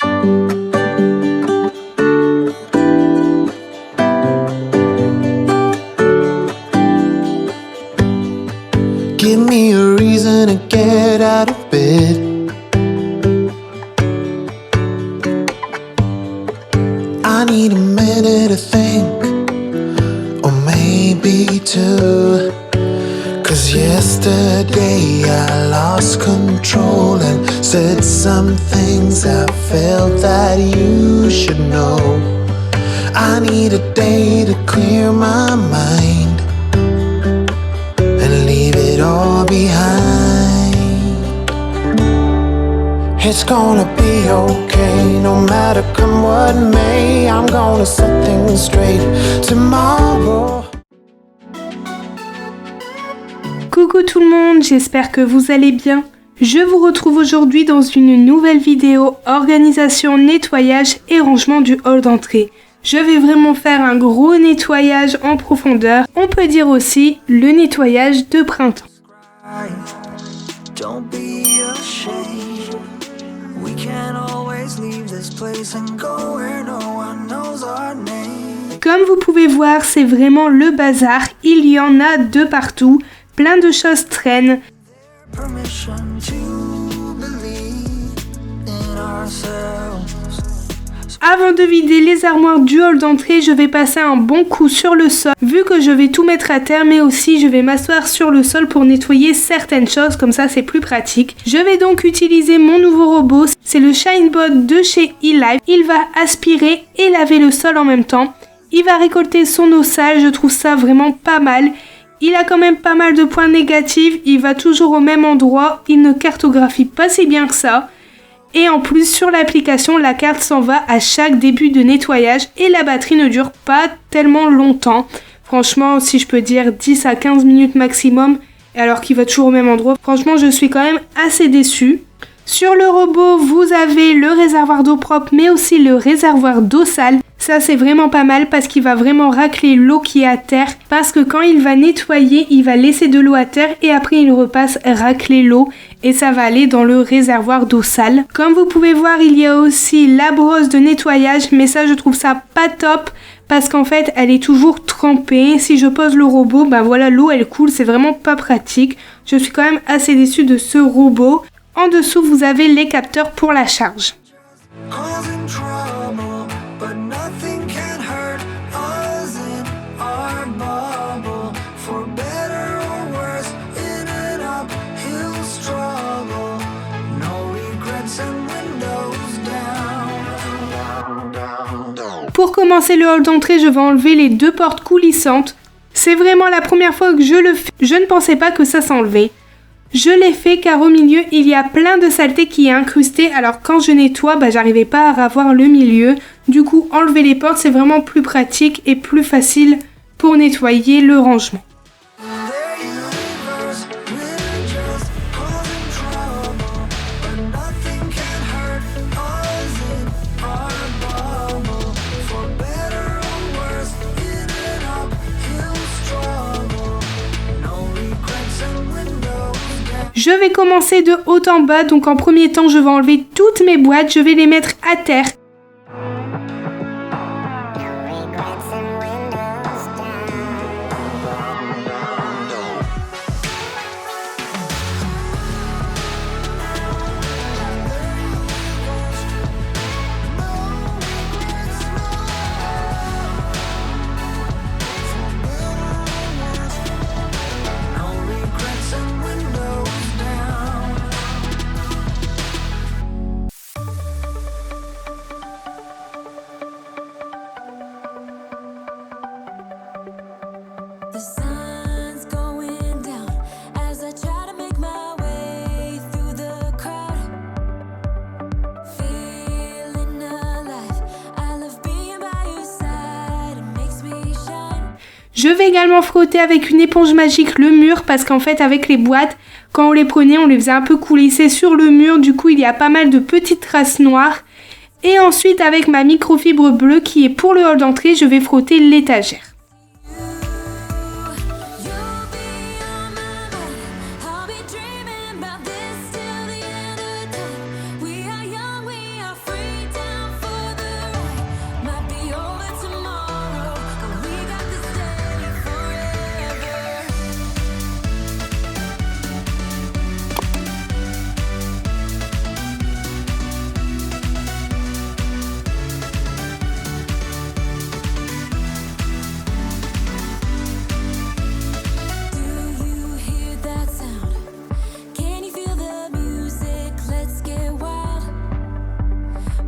Give me a reason to get out of bed. I need a minute to think, or maybe two. 'Cause yesterday I lost control and said some things I felt that you should know. I need a day to clear my mind and leave it all behind. It's gonna be okay, no matter come what may. I'm gonna set things straight tomorrow. Coucou tout le monde, j'espère que vous allez bien. Je vous retrouve aujourd'hui dans une nouvelle vidéo organisation, nettoyage et rangement du hall d'entrée. Je vais vraiment faire un gros nettoyage en profondeur, on peut dire aussi le nettoyage de printemps. Comme vous pouvez voir, c'est vraiment le bazar, il y en a de partout. Plein de choses traînent. Avant de vider les armoires du hall d'entrée, je vais passer un bon coup sur le sol, vu que je vais tout mettre à terre, mais aussi je vais m'asseoir sur le sol pour nettoyer certaines choses, comme ça c'est plus pratique. Je vais donc utiliser mon nouveau robot, c'est le Shinebot de chez eLife. Il va aspirer et laver le sol en même temps. Il va récolter son eau sale, je trouve ça vraiment pas mal. Il a quand même pas mal de points négatifs, il va toujours au même endroit, il ne cartographie pas si bien que ça. Et en plus sur l'application, la carte s'en va à chaque début de nettoyage et la batterie ne dure pas tellement longtemps. Franchement, si je peux dire 10 à 15 minutes maximum, alors qu'il va toujours au même endroit, franchement je suis quand même assez déçue. Sur le robot, vous avez le réservoir d'eau propre, mais aussi le réservoir d'eau sale. Ça, c'est vraiment pas mal parce qu'il va vraiment racler l'eau qui est à terre. Parce que quand il va nettoyer, il va laisser de l'eau à terre et après il repasse racler l'eau. Et ça va aller dans le réservoir d'eau sale. Comme vous pouvez voir, il y a aussi la brosse de nettoyage. Mais ça, je trouve ça pas top parce qu'en fait, elle est toujours trempée. Si je pose le robot, bah voilà, l'eau elle coule. C'est vraiment pas pratique. Je suis quand même assez déçue de ce robot. En dessous, vous avez les capteurs pour la charge. Pour commencer le hall d'entrée, je vais enlever les deux portes coulissantes. C'est vraiment la première fois que je le fais. Je ne pensais pas que ça s'enlevait. Je l'ai fait car au milieu, il y a plein de saleté qui est incrustée. Alors quand je nettoie, j'arrivais pas à ravoir le milieu. Du coup, enlever les portes, c'est vraiment plus pratique et plus facile pour nettoyer le rangement. Je vais commencer de haut en bas, donc en premier temps, je vais enlever toutes mes boîtes, je vais les mettre à terre. Je vais également frotter avec une éponge magique le mur parce qu'en fait avec les boîtes, quand on les prenait, on les faisait un peu coulisser sur le mur. Du coup, il y a pas mal de petites traces noires. Et ensuite avec ma microfibre bleue qui est pour le hall d'entrée, je vais frotter l'étagère.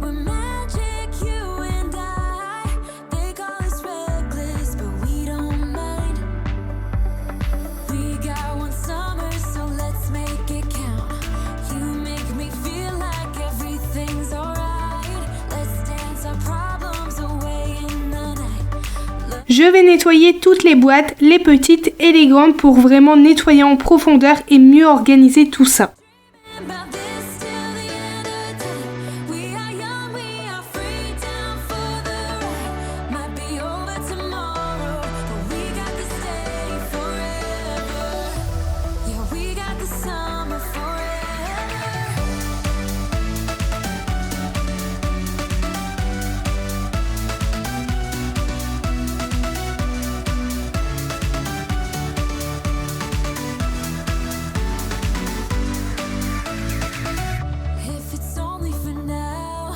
We're magic, you and I. They call us reckless, but we don't mind. We got one summer, so let's make it count. You make me feel like everything's alright. Let's dance our problems away in the night. Je vais nettoyer toutes les boîtes, les petites et les grandes pour vraiment nettoyer en profondeur et mieux organiser tout ça. About this till the end of time. We are young, we are free, down for the ride. Might be over tomorrow, but we got this day forever. Yeah, we got the summer forever. If it's only for now,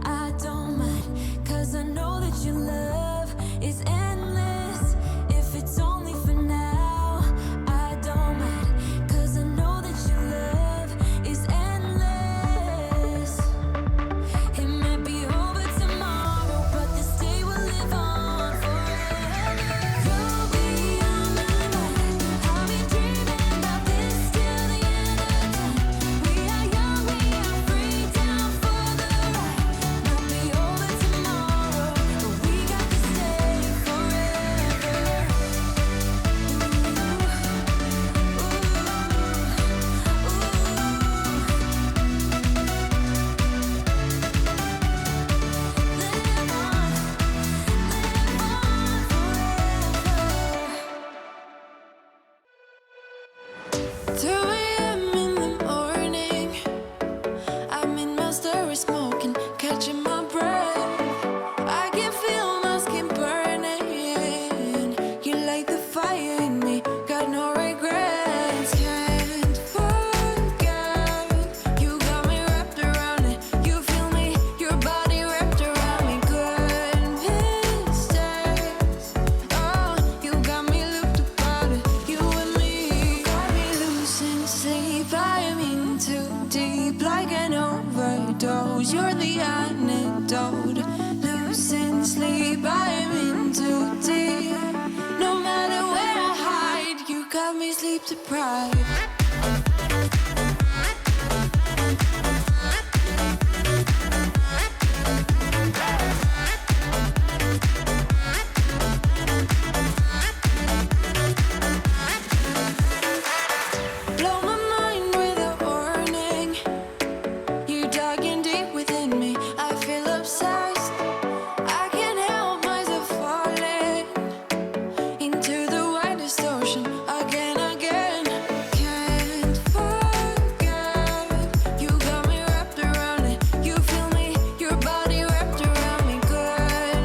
I don't mind. 'Cause I know that your love is endless. If it's only for now, I don't mind. 'Cause I know that your love is endless. It might be over tomorrow, but this day will live on forever. You'll be on my mind. I'll be dreaming about this till the end of time. We are young, we are free, down for the ride. Might be over tomorrow, but we got this day forever. Live on forever. 2 a.m. in the morning, I'm in my story smoking, catching my breath. I can feel my skin burning. You light the fire in me, got no regrets. Can't forget, you got me wrapped around it. You feel me, your body wrapped around me. Good mistakes. Oh, you got me looped about it. You and me got me losing sleep. I am in too deep, like an overdose. You're the antidote. Losing sleep. I am in too deep. No matter where I hide, you got me sleep deprived. Blow my mind with a warning. You digging deep within me. I feel obsessed. I can't help myself falling into the widest ocean again, again. Can't forget, you got me wrapped around it. You feel me, your body wrapped around me. Good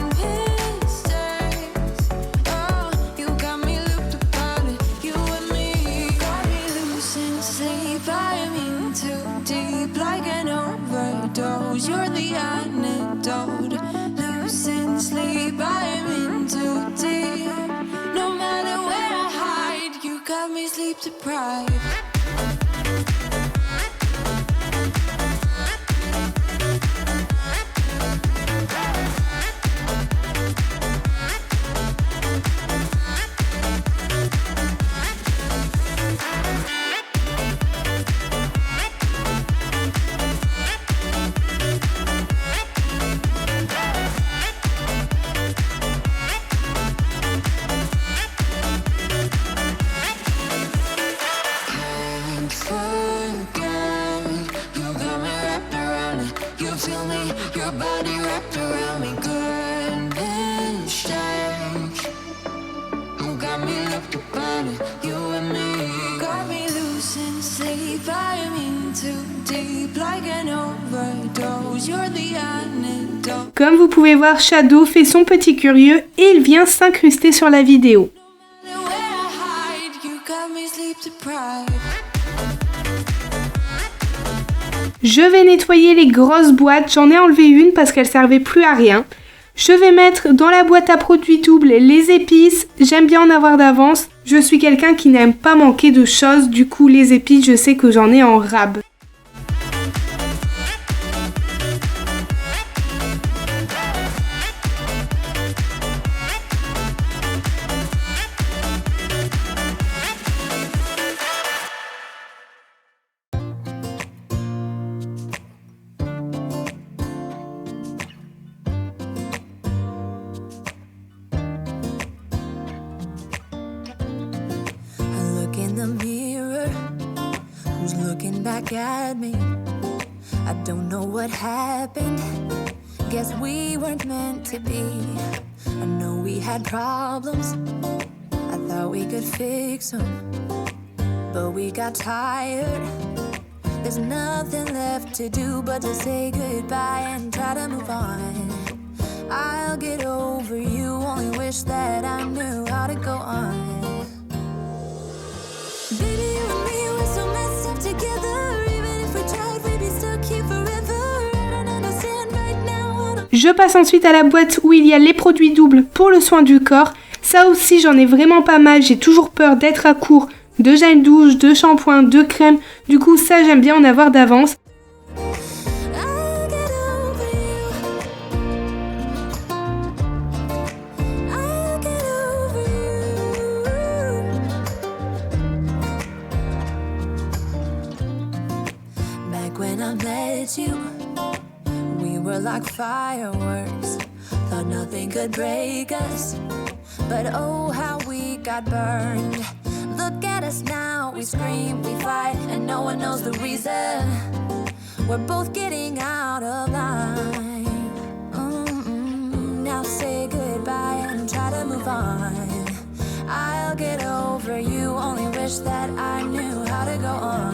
mistakes. Oh, you got me looped about it. You and me got me losing sleep. I am in too deep, like an overdose. You're the antidote. Losing sleep. I am in too deep. No matter where I hide, you got me sleep deprived. Can't forget, you got me wrapped around it. You feel me, your body wrapped around me. Good mistakes. You got me looped about it. You and me got me losing sleep. I am in too deep, like an overdose. You're the antidote. Comme vous pouvez voir, Shadow fait son petit curieux et il vient s'incruster sur la vidéo. No matter where I hide, you got me sleep deprived. Je vais nettoyer les grosses boîtes, j'en ai enlevé une parce qu'elle servait plus à rien. Je vais mettre dans la boîte à produits doubles les épices, j'aime bien en avoir d'avance. Je suis quelqu'un qui n'aime pas manquer de choses, du coup les épices je sais que j'en ai en rab. back at me. I don't know what happened. Guess we weren't meant to be. I know we had problems. I thought we could fix them, but we got tired. There's nothing left to do but to say goodbye and try to move on. I'll get over you, only wish that I knew how to go on. Baby, you and me, we're so messed up together. Even if we tried, we'd be stuck here forever. I don't understand right now. Je passe ensuite à la boîte où il y a les produits doubles pour le soin du corps. Ça aussi, j'en ai vraiment pas mal. J'ai toujours peur d'être à court de gel douche, de shampoing, de crème. Du coup, ça, j'aime bien en avoir d'avance. I'll get over you. I'll get over you. Back when I met you, we were like fireworks. Thought nothing could break us, but oh how we got burned. Look at us now, we scream, we fight, and no one knows the reason. We're both getting out of line. Now say goodbye and try to move on. I'll get over you, only wish that I knew how to go on.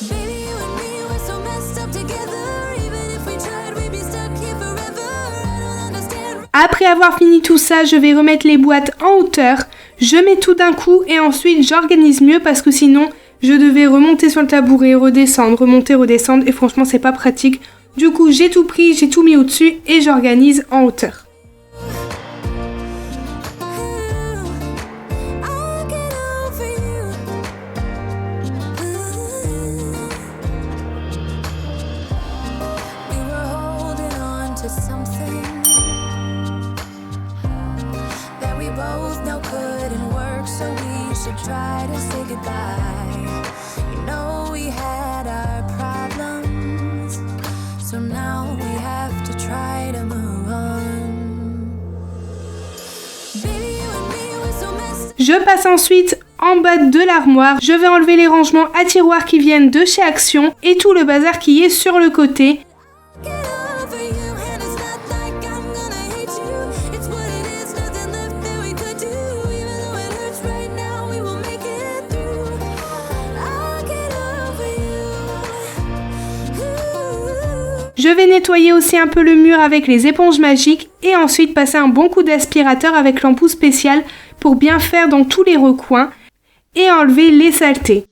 Baby, you and me, we're so messed up together. Even if we tried, we'd be stuck here forever. I don't understand. Après avoir fini tout ça, je vais remettre les boîtes en hauteur. Je mets tout d'un coup et ensuite j'organise mieux parce que sinon je devais remonter sur le tabouret, redescendre, remonter, redescendre et franchement c'est pas pratique. Du coup j'ai tout pris, j'ai tout mis au-dessus et j'organise en hauteur. I'll get over you. We were holding on to something that we both know couldn't work, so we should try to say goodbye. You know we had our problems, so now we have to try to move on. Baby, you and me, we're so messed. Je passe ensuite en bas de l'armoire. Je vais enlever les rangements à tiroirs qui viennent de chez Action et tout le bazar qui est sur le côté. Get over you, and it's not like I'm gonna hate you. It's what it is, nothing left that we could do. Even though it hurts right now, we will make it through. I'll get over you. Je vais nettoyer aussi un peu le mur avec les éponges magiques et ensuite passer un bon coup d'aspirateur avec l'empoux spécial pour bien faire dans tous les recoins et enlever les saletés.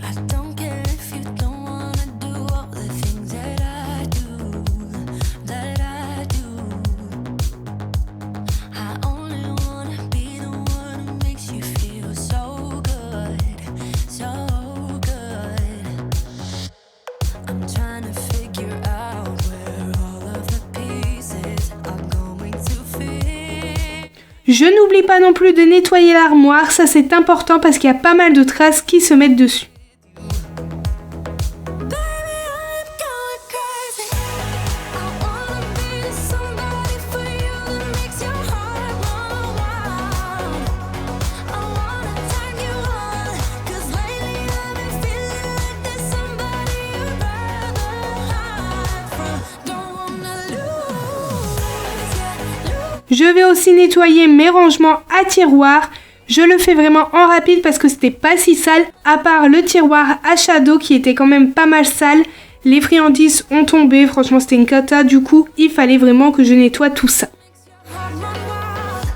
I don't care if you don't wanna do all the things that I do, that I do. I only wanna be the one who makes you feel so good, so good. I'm trying to figure out where all of the pieces are going to fit. Je n'oublie pas non plus de nettoyer l'armoire, ça c'est important parce qu'il y a pas mal de traces qui se mettent dessus. Baby, I'm going crazy. I wanna be somebody for you that makes your heart wanna wild. I wanna turn you on, 'cause lately I've been feeling like there's somebody you'd rather hide from. Don't wanna lose, yeah, lose. Je vais aussi nettoyer mes rangements à tiroirs. Je le fais vraiment en rapide parce que c'était pas si sale, à part le tiroir à shadow qui était quand même pas mal sale. Les friandises ont tombé, franchement c'était une cata, du coup il fallait vraiment que je nettoie tout ça. Heart run wild.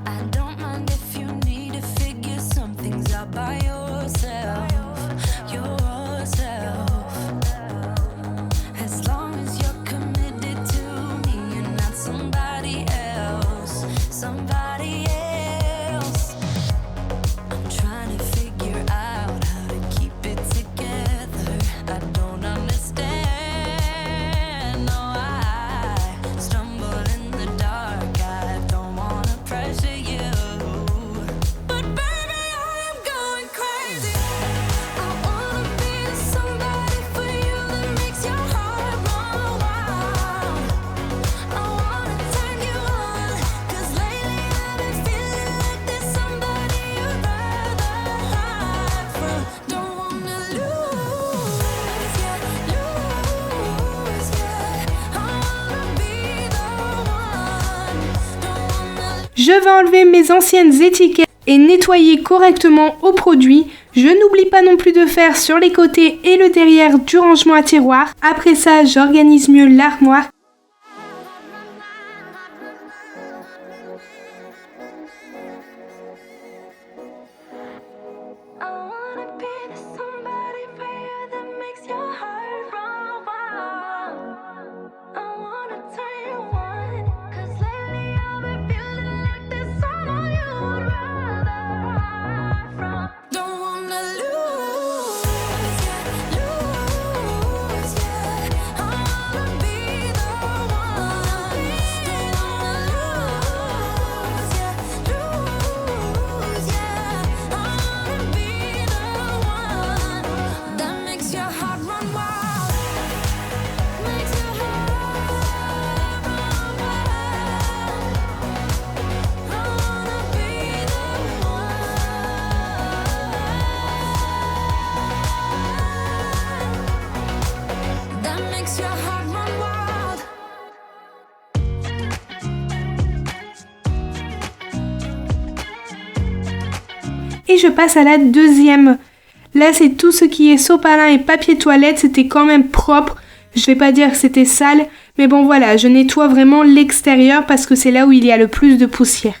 I don't mind if you need to figure some things out by yourself, yourself. As long as you're committed to me and not somebody else, somebody else. I'm trying to figure out how to keep it together. I don't understand. No, I stumble in the Je vais enlever mes anciennes étiquettes et nettoyer correctement au produit. Je n'oublie pas non plus de faire sur les côtés et le derrière du rangement à tiroir. Après ça, j'organise mieux l'armoire. Et je passe à la deuxième. Là, c'est tout ce qui est sopalin et papier toilette. C'était quand même propre. Je vais pas dire que c'était sale. Mais bon, voilà, je nettoie vraiment l'extérieur parce que c'est là où il y a le plus de poussière.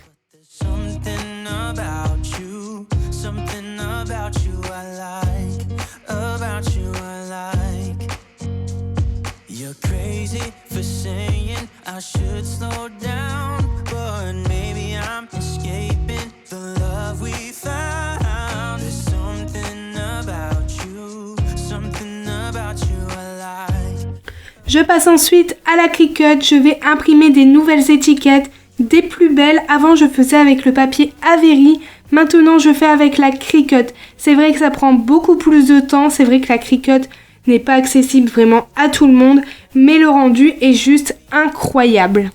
Je passe ensuite à la Cricut, je vais imprimer des nouvelles étiquettes, des plus belles. Avant je faisais avec le papier Avery, maintenant je fais avec la Cricut. C'est vrai que ça prend beaucoup plus de temps, c'est vrai que la Cricut n'est pas accessible vraiment à tout le monde, mais le rendu est juste incroyable.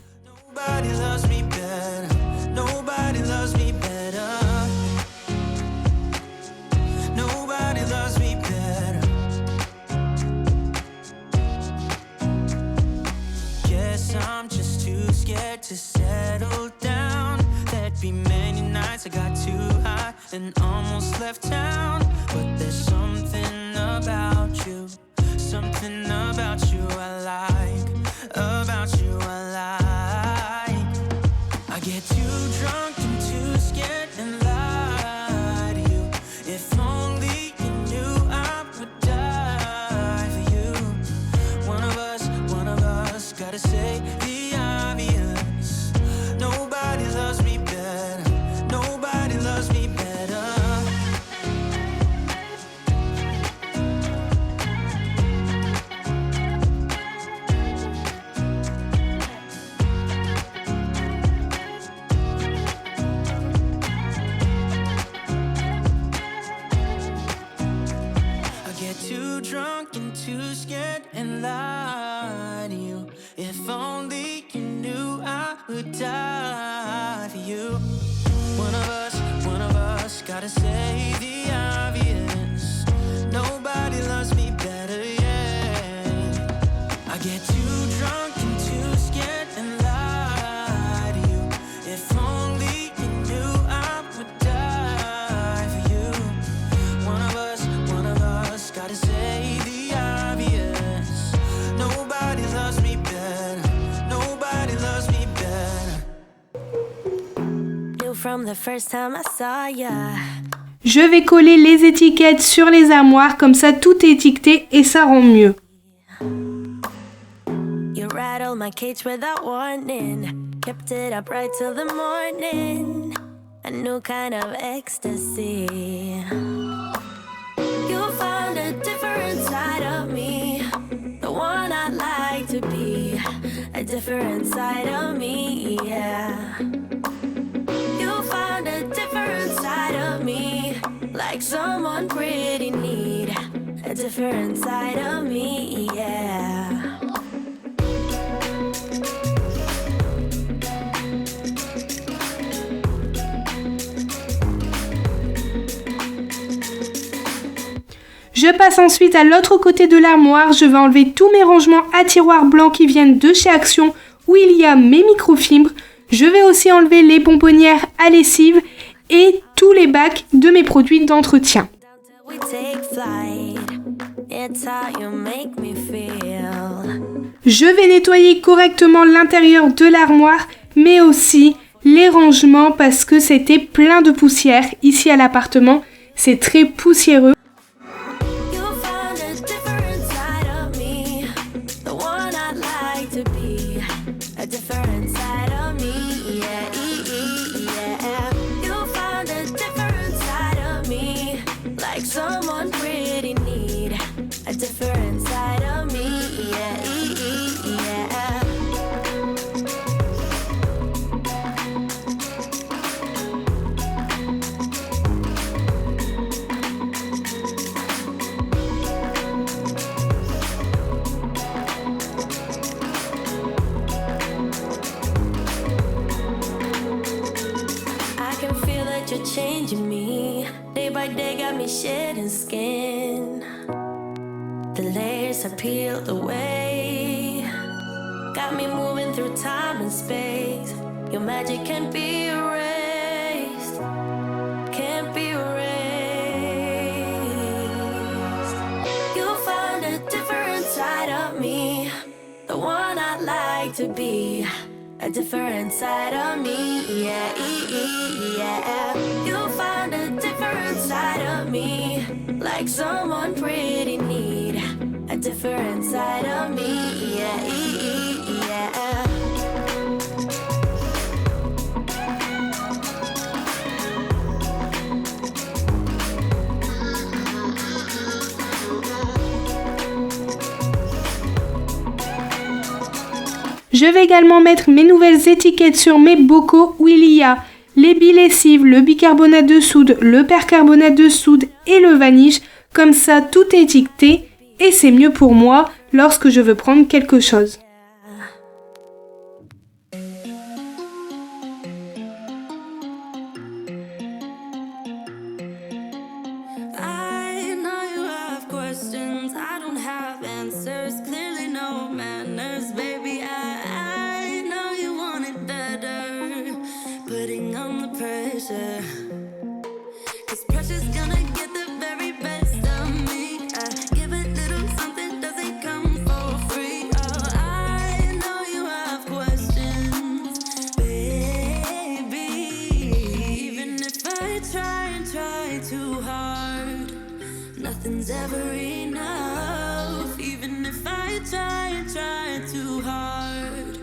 To settle down, there'd be many nights I got too high and almost left town. But there's something about you I like, about you I like. I get too drunk and too scared and lie to you. If only you knew I would die for you. One of us gotta say the obvious. Nobody loves me better. Nobody loves me better. I get too drunk and too scared and lie to you. If only you knew I would die for you. One of us gotta say the obvious. Nobody loves me better, yeah. I get too drunk and too scared and lie to you. If only you knew I would die for you. One of us gotta say the obvious. Nobody loves me better. Nobody loves me better. Knew from the first time I saw ya. Je vais coller les étiquettes sur les armoires, comme ça tout est étiqueté et ça rend mieux. You rattled my cage without warning. Kept it up right till the morning. A new kind of ecstasy. You found a different side of me, the one I'd like to be. A different side of me, yeah. You found a different side of me, like someone pretty neat. A different side of me, yeah. Je passe ensuite à l'autre côté de l'armoire, je vais enlever tous mes rangements à tiroirs blancs qui viennent de chez Action où il y a mes microfibres. Je vais aussi enlever les bonbonnières à lessive et tous les bacs de mes produits d'entretien. We take flight. It's how you make me feel. Je vais nettoyer correctement l'intérieur de l'armoire, mais aussi les rangements parce que c'était plein de poussière. Ici à l'appartement, c'est très poussiéreux. You'll find a different side of me, the one I'd like to be. A different side of me, yeah. You'll find a different side of me, like someone pretty neat. A different side of me, yeah. You're changing me, day by day got me shedding skin. The layers are peeled away, got me moving through time and space. Your magic can't be erased, can't be erased. You'll find a different side of me, the one I'd like to be. A different side of me, yeah. You'll find a different side of me, like someone pretty neat. A different side of me, yeah. Je vais également mettre mes nouvelles étiquettes sur mes bocaux où il y a les billes lessives, le bicarbonate de soude, le percarbonate de soude et le vanish. Comme ça, tout est étiqueté et c'est mieux pour moi lorsque je veux prendre quelque chose. I know you have questions, I don't have answers, clearly no manners, baby. I know you want it better, putting on the pressure, 'cause pressure's gonna get the very best of me. I give a little something, doesn't come for free. Oh, I know you have questions, baby. Even if I try and try too hard, nothing's ever enough. Even if I try and try too hard,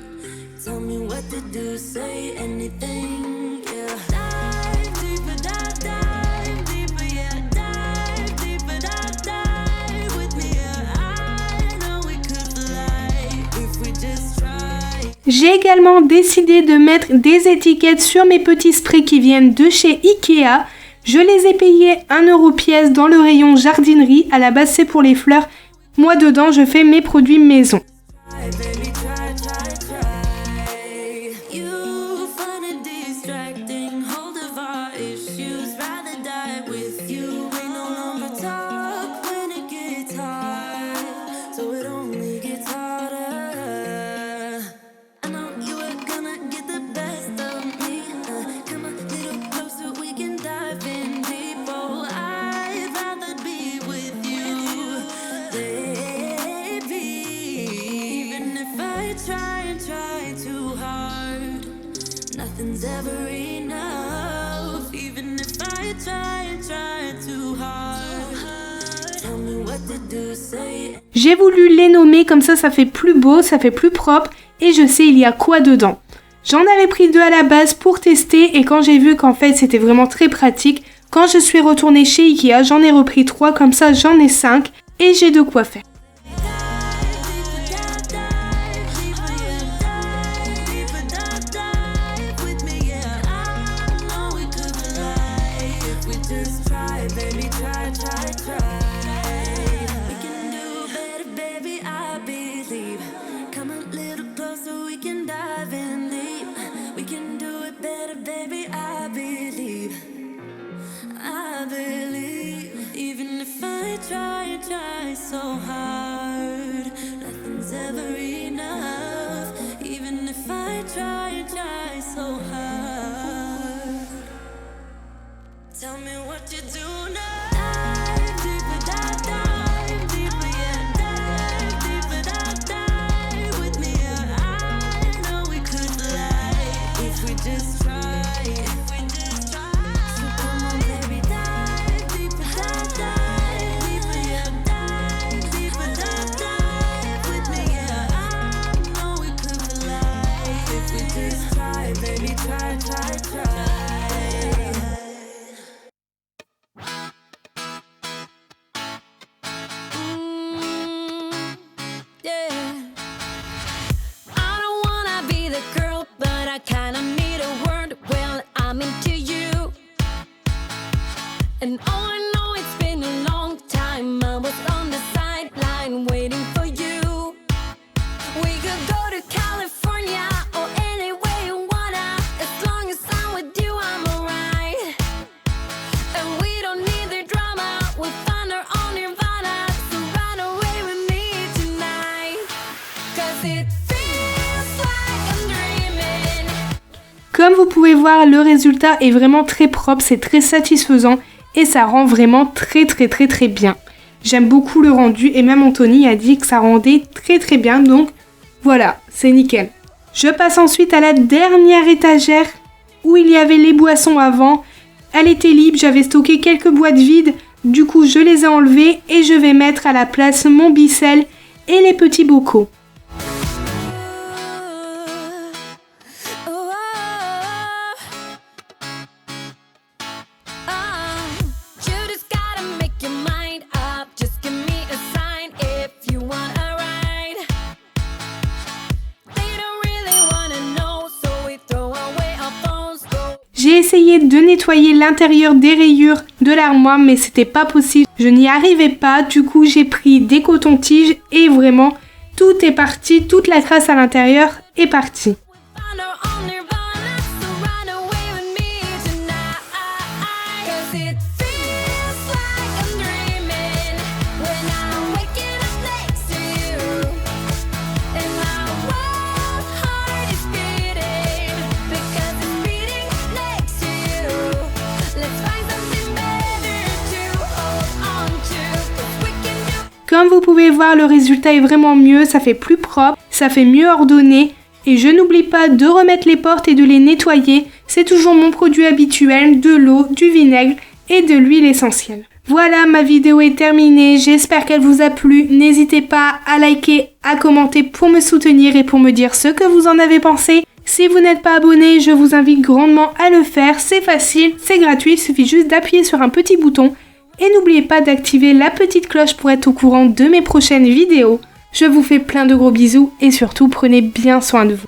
tell me what to do, say anything, yeah. Dive deeper, dive deeper, yeah. Dive deeper, dive with me, yeah. I know we could fly if we just try. J'ai également décidé de mettre des étiquettes sur mes petits sprays qui viennent de chez Ikea. Je les ai payés 1 € pièce dans le rayon jardinerie. À la base, c'est pour les fleurs. Moi, dedans, je fais mes produits maison. Try, baby, try. You find it distracting, hold of our issues, rather die with you. We no longer talk when it gets hard, so it only gets harder. I know you were gonna get the best of me. Come a little closer, we can dive in deep. Oh, I'd rather be with you, baby. Even if I try and try too hard, nothing's ever enough. Even if I try and try too hard, tell me what to do, say. J'ai voulu les nommer, comme ça fait plus beau, ça fait plus propre et je sais il y a quoi dedans. J'en avais pris 2 à la base pour tester et quand j'ai vu qu'en fait c'était vraiment très pratique, quand je suis retournée chez Ikea, j'en ai repris 3, comme ça j'en ai 5 et j'ai de quoi faire. I believe, even if I try so hard. kinda need a word. Well, I'm into you. And oh, I know it's been a long time. I was on the sideline waiting for you. We could go to California or anywhere you wanna. As long as I'm with you, I'm alright. And we don't need the drama. We'll find our own nirvana. So run away with me tonight. 'Cause it feels like I'm dreaming. Comme vous pouvez voir, le résultat est vraiment très propre, c'est très satisfaisant et ça rend vraiment très bien. J'aime beaucoup le rendu et même Anthony a dit que ça rendait très bien, donc voilà, c'est nickel. Je passe ensuite à la dernière étagère où il y avait les boissons avant. Elle était libre, j'avais stocké quelques boîtes vides, du coup je les ai enlevées et je vais mettre à la place mon Bissell et les petits bocaux. You just gotta make your mind up. Just give me a sign if you want a ride. They don't really wanna know, so we throw away our phones. J'ai essayé de nettoyer l'intérieur des rayures de l'armoire mais c'était pas possible, je n'y arrivais pas, du coup j'ai pris des cotons-tiges et vraiment tout est parti, toute la crasse à l'intérieur est partie. Find our own nirvana, so run away with me tonight. 'Cause it feels like I'm dreaming when I'm waking up next to you. And my wild heart is beating because it's beating next to you. Let's find something better to hold on to. 'Cause we can do. Comme vous pouvez voir, le résultat est vraiment mieux, ça fait plus propre, ça fait mieux ordonné. Et je n'oublie pas de remettre les portes et de les nettoyer. C'est toujours mon produit habituel, de l'eau, du vinaigre et de l'huile essentielle. Voilà, ma vidéo est terminée, j'espère qu'elle vous a plu. N'hésitez pas à liker, à commenter pour me soutenir et pour me dire ce que vous en avez pensé. Si vous n'êtes pas abonné, je vous invite grandement à le faire, c'est facile, c'est gratuit, il suffit juste d'appuyer sur un petit bouton. Et n'oubliez pas d'activer la petite cloche pour être au courant de mes prochaines vidéos. Je vous fais plein de gros bisous et surtout prenez bien soin de vous.